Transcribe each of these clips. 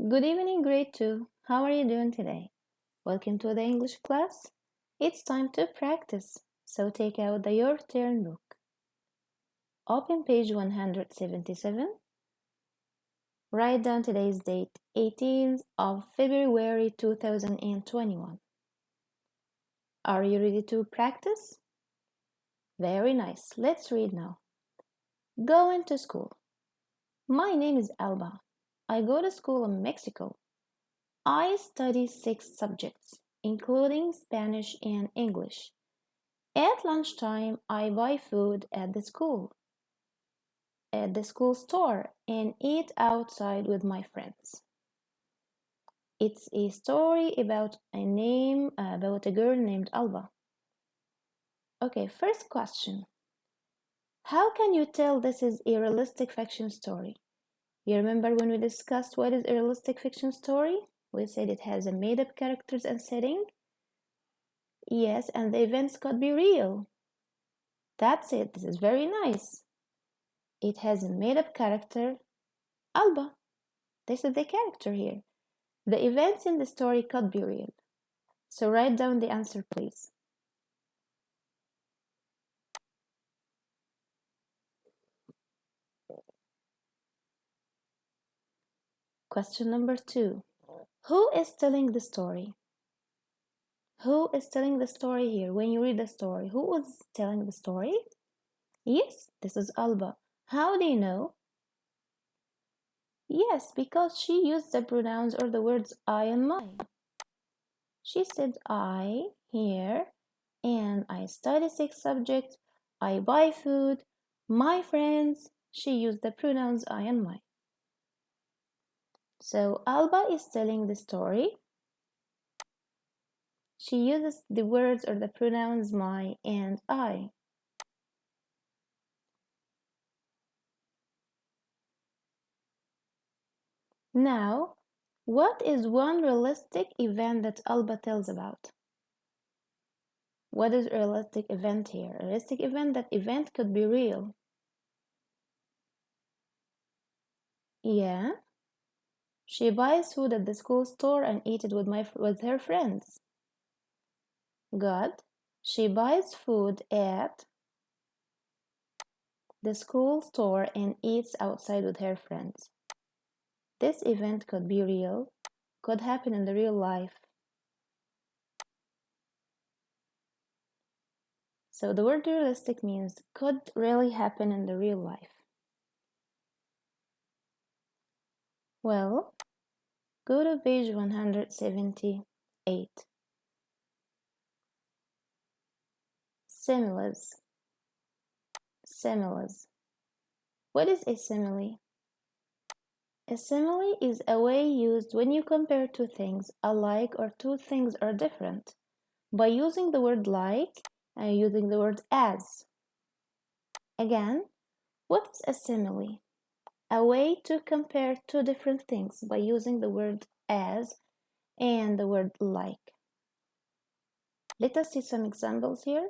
Good evening, grade 2. How are you doing today? Welcome to the English class. It's time to practice, so take out the Your Turn book. Open page 177. Write down today's date, 18th of February 2021. Are you ready to practice? Very nice. Let's read now. Going to school. My name is Alba. I go to school in Mexico. I study 6 subjects, including Spanish and English. At lunchtime, I buy food at the school store, and eat outside with my friends. It's a story about a girl named Alba. Okay, first question. How can you tell this is a realistic fiction story? You remember when we discussed what is a realistic fiction story? We said it has a made-up characters and setting. Yes, and the events could be real. That's it. This is very nice. It has a made-up character, Alba. This is the character here. The events in the story could be real. So write down the answer, please. Question number 2. Who is telling the story? Who is telling the story here? When you read the story, who was telling the story? Yes, this is Alba. How do you know? Yes, because she used the pronouns or the words I and my. She said I here, and I study 6 subjects. I buy food. My friends. She used the pronouns I and my. So Alba is telling the story. She uses the words or the pronouns my and I. Now, what is one realistic event that Alba tells about? What is a realistic event here? A realistic event, that event could be real. Yeah. She buys food at the school store and eat it with her friends. Good. She buys food at the school store and eats outside with her friends. This event could be real, could happen in the real life. So the word realistic means could really happen in the real life. Well, go to page 178. Similes. Similes. What is a simile? A simile is a way used when you compare two things alike or two things are different by using the word like and using the word as. Again, what is a simile? A way to compare two different things by using the word as and the word like. Let us see some examples here.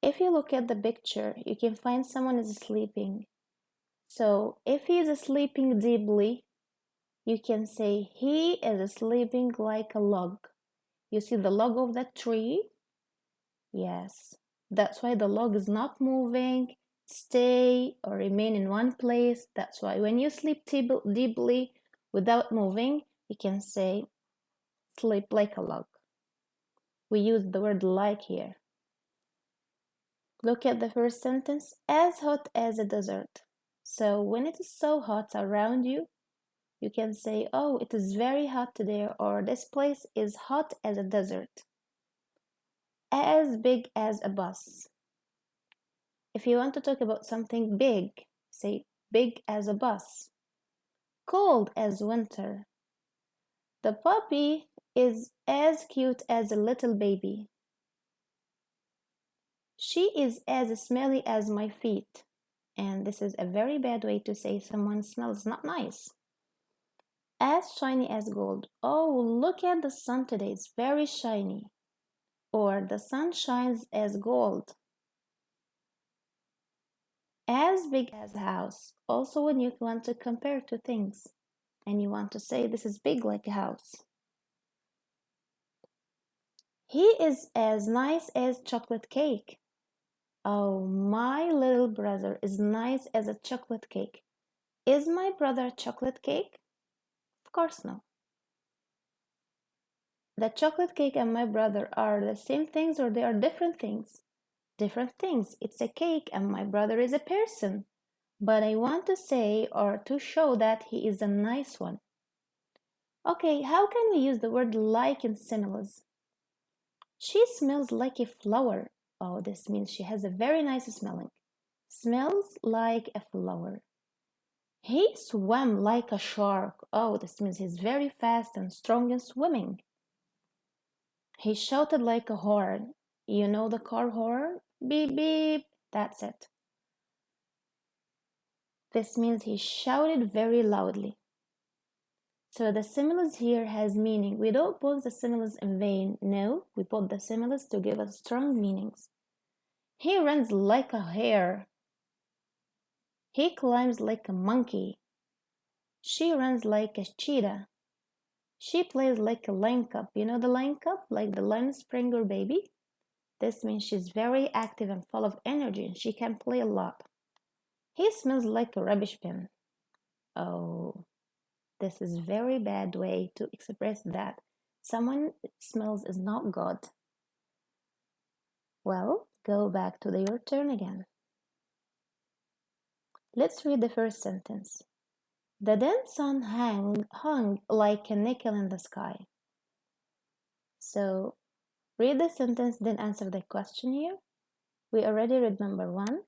If you look at the picture, you can find someone is sleeping. So if he is sleeping deeply, you can say he is sleeping like a log. You see the log of that tree? Yes. That's why the log is not moving, stay or remain in one place. That's why when you sleep deeply without moving, you can say sleep like a log. We use the word like here. Look at the first sentence, as hot as a desert. So when it is so hot around you, you can say, oh, it is very hot today, or this place is hot as a desert. As big as a bus. If you want to talk about something big, say big as a bus. Cold as winter. The puppy is as cute as a little baby. She is as smelly as my feet. And this is a very bad way to say someone smells not nice. As shiny as gold. Oh, look at the sun today, it's very shiny. Or the sun shines as gold. As big as a house. Also when you want to compare two things. and you want to say this is big like a house. He is as nice as chocolate cake. Oh, my little brother is nice as a chocolate cake. Is my brother a chocolate cake? Of course no. The chocolate cake and my brother are the same things or they are different things? Different things. It's a cake and my brother is a person. But I want to say or to show that he is a nice one. Okay, how can we use the word like in similes? She smells like a flower. Oh, this means she has a very nice smelling. Smells like a flower. He swam like a shark. Oh, this means he's very fast and strong in swimming. He shouted like a horn. You know the car horn? Beep beep. That's it. This means he shouted very loudly. So the similes here has meaning. We don't put the similes in vain. No, we put the similes to give us strong meanings. He runs like a hare. He climbs like a monkey. She runs like a cheetah. She plays like a lion cub. You know the lion cub? Like the lion springer baby? This means she's very active and full of energy and she can play a lot. He smells like a rubbish bin. Oh, this is very bad way to express that someone smells is not good. Well, go back to your turn again. Let's read the first sentence. The dim sun hung like a nickel in the sky. So read the sentence, then answer the question here. We already read number one.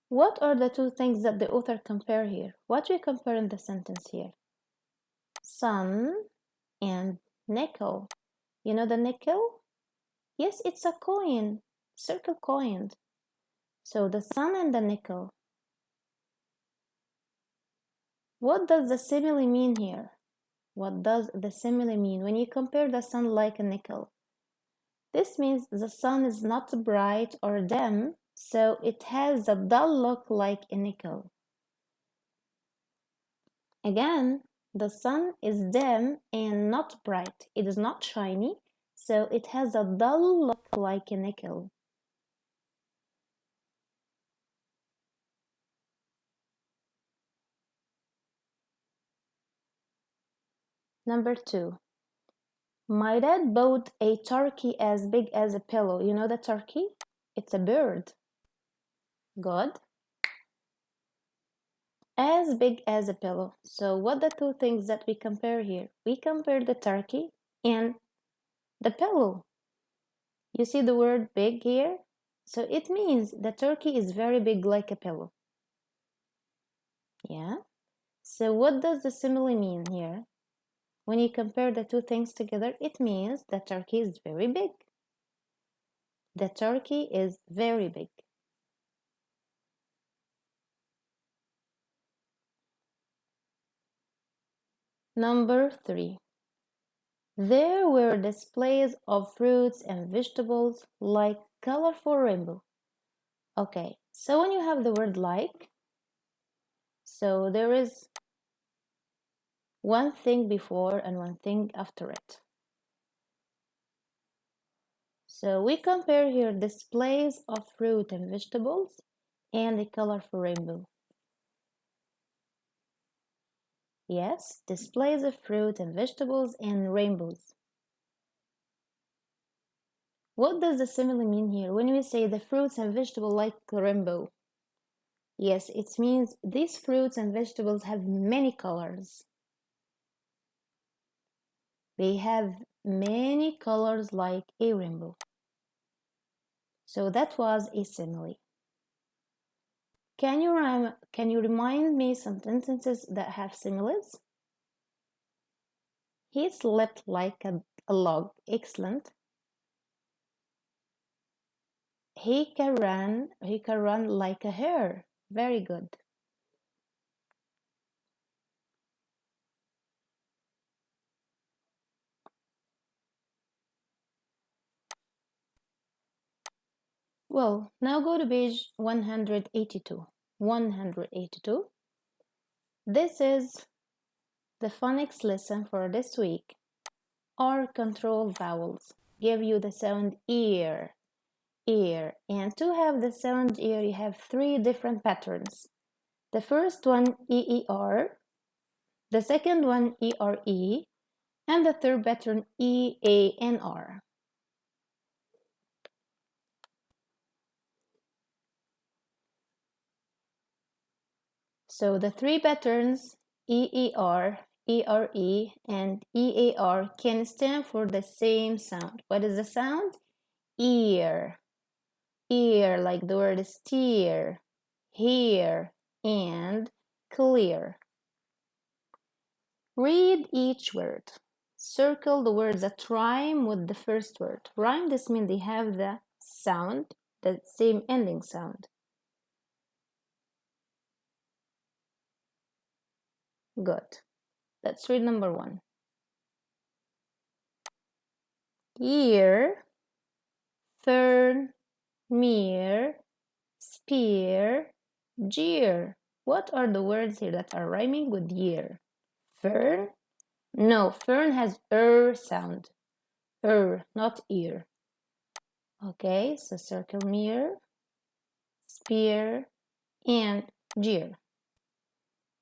What are the two things that the author compare here? What we compare in the sentence here? Sun and nickel. You know the nickel? Yes, it's a coin, circle coin. So the sun and the nickel. What does the simile mean here? What does the simile mean when you compare the sun like a nickel? This means the sun is not bright or dim, so it has a dull look like a nickel. Again, the sun is dim and not bright. It is not shiny, so it has a dull look like a nickel. Number two. My dad bought a turkey as big as a pillow. You know the turkey? It's a bird. Good. As big as a pillow. So what the two things that we compare here? We compare the turkey and the pillow. You see the word big here? So it means the turkey is very big like a pillow. Yeah. So what does the simile mean here? When you compare the two things together, it means the turkey is very big. The turkey is very big. Number three. There were displays of fruits and vegetables like colorful rainbow. Okay, so when you have the word like, so there is one thing before and one thing after it. So we compare here displays of fruit and vegetables and the colorful rainbow. Yes, displays of fruit and vegetables and rainbows. What does the simile mean here when we say the fruits and vegetables like rainbow? Yes, it means these fruits and vegetables have many colors. They have many colors like a rainbow. So that was a simile. Can you remind me some sentences that have similes? He slept like a log. Excellent. He can run like a hare. Very good. Well, now go to page 182. 182. This is the phonics lesson for this week. R control vowels give you the sound ear, ear. And to have the sound ear, you have three different patterns. The first one, EER. The second one, ERE. And the third pattern, EANR. So the three patterns, EER, ERE, and EAR can stand for the same sound. What is the sound? Ear. Ear, like the word steer, hear, and clear. Read each word. Circle the words that rhyme with the first word. Rhyme, this means they have the sound, the same ending sound. Good. Let's read number one. Year, fern, mere, spear, jeer. What are the words here that are rhyming with year? Fern? No, fern has sound. Not ear. Okay, so circle mere, spear, and jeer.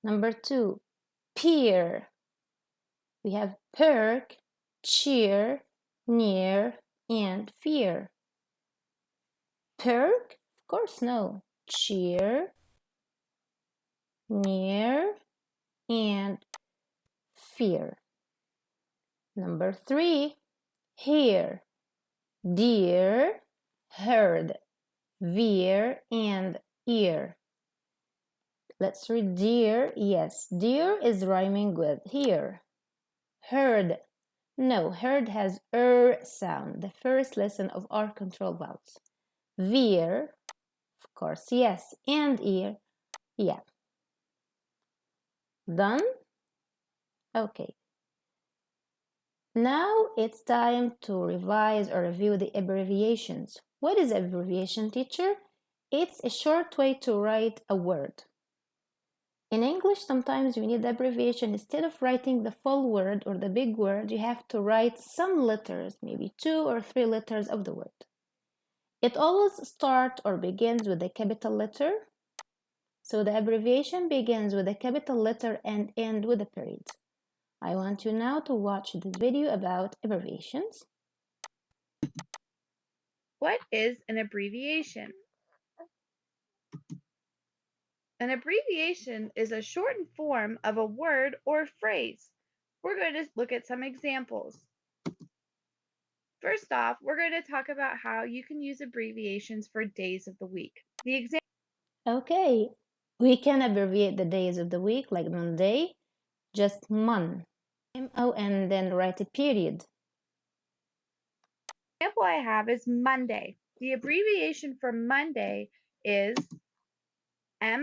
Number two, peer. We have perk, cheer, near, and fear. Perk? Of course, no. Cheer, near, and fear. Number three, hear, dear, heard, veer, and ear. Let's read dear. Yes, dear is rhyming with here. Heard. No, heard has sound, the first lesson of R control vowels. Veer, of course, yes, and ear, yeah. Done? Okay. Now it's time to revise or review the abbreviations. What is abbreviation, teacher? It's a short way to write a word. In English, sometimes you need abbreviation. Instead of writing the full word or the big word, you have to write some letters, maybe 2 or 3 letters of the word. It always starts or begins with a capital letter. So the abbreviation begins with a capital letter and ends with a period. I want you now to watch this video about abbreviations. What is an abbreviation? An abbreviation is a shortened form of a word or phrase. We're going to look at some examples. First off, we're going to talk about how you can use abbreviations for days of the week. The example. Okay, we can abbreviate the days of the week, like Monday, just mon, M-O-N, then write a period. Example I have is Monday. The abbreviation for Monday is M.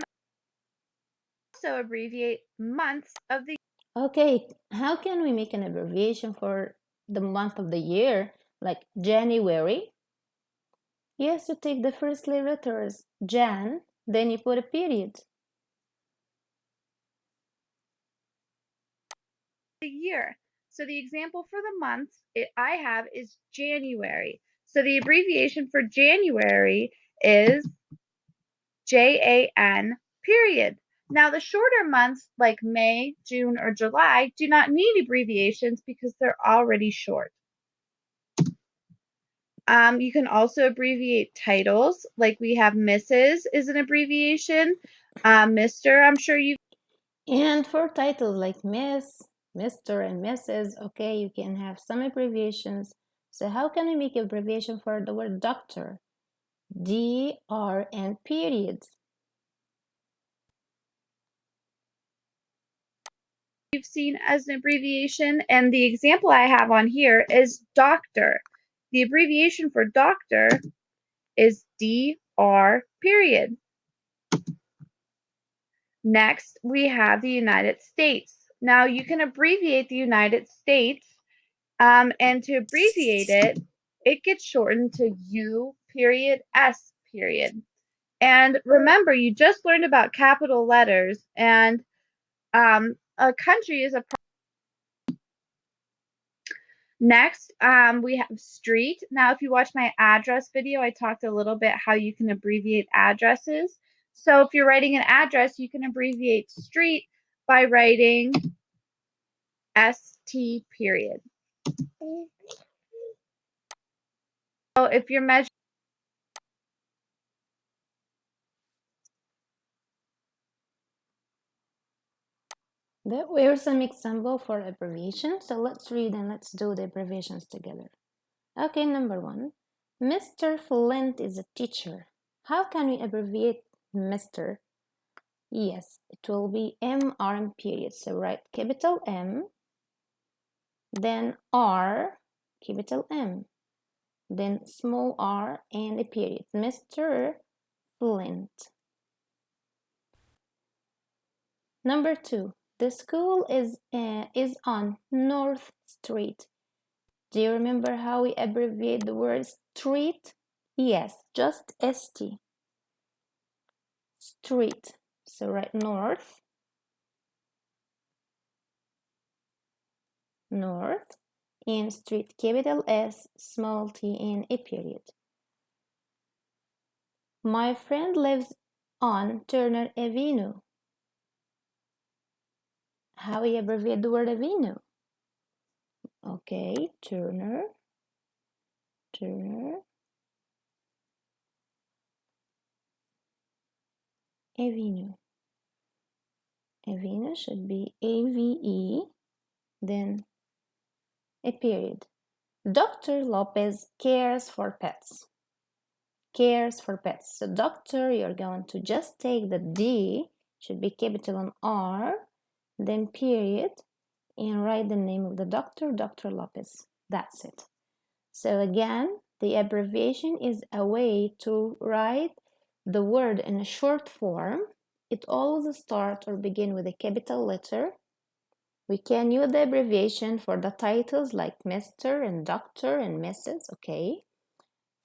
Also abbreviate months of the Okay, how can we make an abbreviation for the month of the year, like January? Yes, you take the first letters, Jan, then you put a period. year. So the example for the month I have is January. So the abbreviation for January is JAN period. Now the shorter months like May, June, or July do not need abbreviations because they're already short. You can also abbreviate titles, like we have Mrs. is an abbreviation. Mr. I'm sure you. And for titles like Miss, Mr. and Mrs., okay, you can have some abbreviations. So how can we make abbreviation for the word doctor? DR and period. You've seen as an abbreviation, and the example I have on here is doctor. The abbreviation for doctor is DR period. Next, we have the United States. Now you can abbreviate the United States, and to abbreviate it, it gets shortened to U period S period. And remember, you just learned about capital letters, and A country is a Next, we have street. Now, if you watch my address video, I talked a little bit how you can abbreviate addresses. So if you're writing an address, you can abbreviate street by writing ST period. So if you're measuring There were some examples for abbreviation, so let's read and let's do the abbreviations together. Okay, number 1. Mr. Flint is a teacher. How can we abbreviate Mr.? Yes, it will be MR period. So write capital M, then R, capital M, then small r and a period. Mr. Flint. Number 2. The school is on North Street. Do you remember how we abbreviate the word street? Yes, just ST. Street. So write north, and street, capital S, small t, and a period. My friend lives on Turner Avenue. How we abbreviate the word avenue? Okay, Turner Avenue. Avenue should be AVE, then a period. Dr. Lopez cares for pets. Cares for pets. So doctor, you're going to just take the D, should be capital on R, then period, and write the name of the doctor, Dr. Lopez. That's it. So again, the abbreviation is a way to write the word in a short form. It always starts or begin with a capital letter. We can use the abbreviation for the titles like Mr. and Doctor and Mrs. Okay.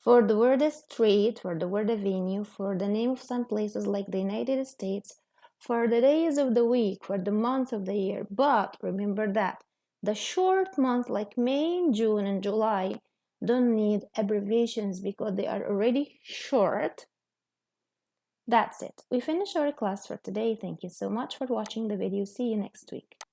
For the word street, for the word avenue, for the name of some places like the United States, for the days of the week, for the month of the year. But remember that the short months like May, June, and July don't need abbreviations because they are already short. That's it. We finished our class for today. Thank you so much for watching the video. See you next week.